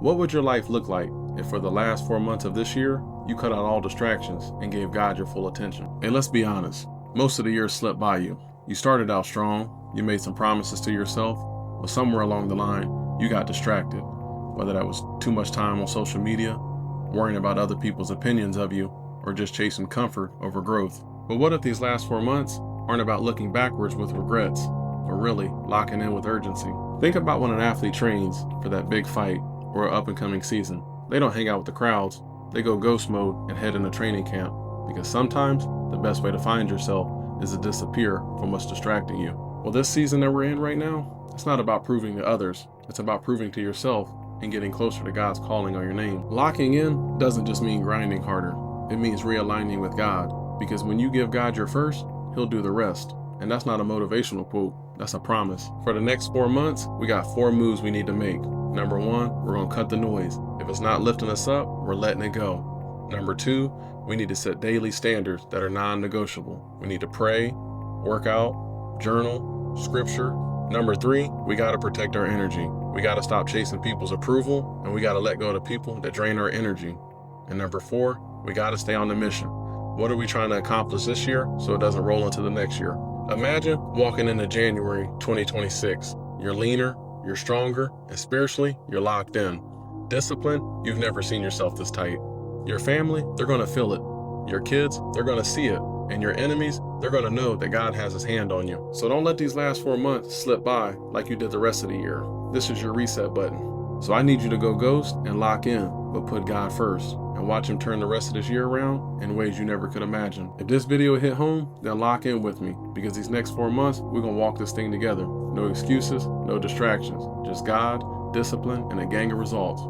What would your life look like if for the last 4 months of this year, you cut out all distractions and gave God your full attention? And let's be honest, most of the year slipped by you. You started out strong, you made some promises to yourself, but somewhere along the line, you got distracted. Whether that was too much time on social media, worrying about other people's opinions of you, or just chasing comfort over growth. But what if these last 4 months aren't about looking backwards with regrets, but really locking in with urgency? Think about when an athlete trains for that big fight or an up-and-coming season. They don't hang out with the crowds, they go ghost mode and head into training camp, because sometimes the best way to find yourself is to disappear from what's distracting you. Well, this season that we're in right now, it's not about proving to others, it's about proving to yourself and getting closer to God's calling on your name. Locking in doesn't just mean grinding harder, it means realigning with God, because when you give God your first, He'll do the rest. And that's not a motivational quote, that's a promise. For the next 4 months, we got 4 moves we need to make. Number 1, we're gonna cut the noise. If it's not lifting us up, we're letting it go. Number 2, we need to set daily standards that are non-negotiable. We need to pray, work out, journal, scripture. Number 3, we gotta protect our energy. We gotta stop chasing people's approval, and we gotta let go of the people that drain our energy. And number 4, we gotta stay on the mission. What are we trying to accomplish this year so it doesn't roll into the next year? Imagine walking into January 2026. You're leaner, you're stronger, and spiritually, you're locked in. Discipline, you've never seen yourself this tight. Your family, they're gonna feel it. Your kids, they're gonna see it. And your enemies, they're gonna know that God has His hand on you. So don't let these last 4 months slip by like you did the rest of the year. This is your reset button. So I need you to go ghost and lock in, but put God first, and watch Him turn the rest of this year around in ways you never could imagine. If this video hit home, then lock in with me, because these next 4 months, we're gonna walk this thing together. No excuses, no distractions, just God, discipline, and a gang of results.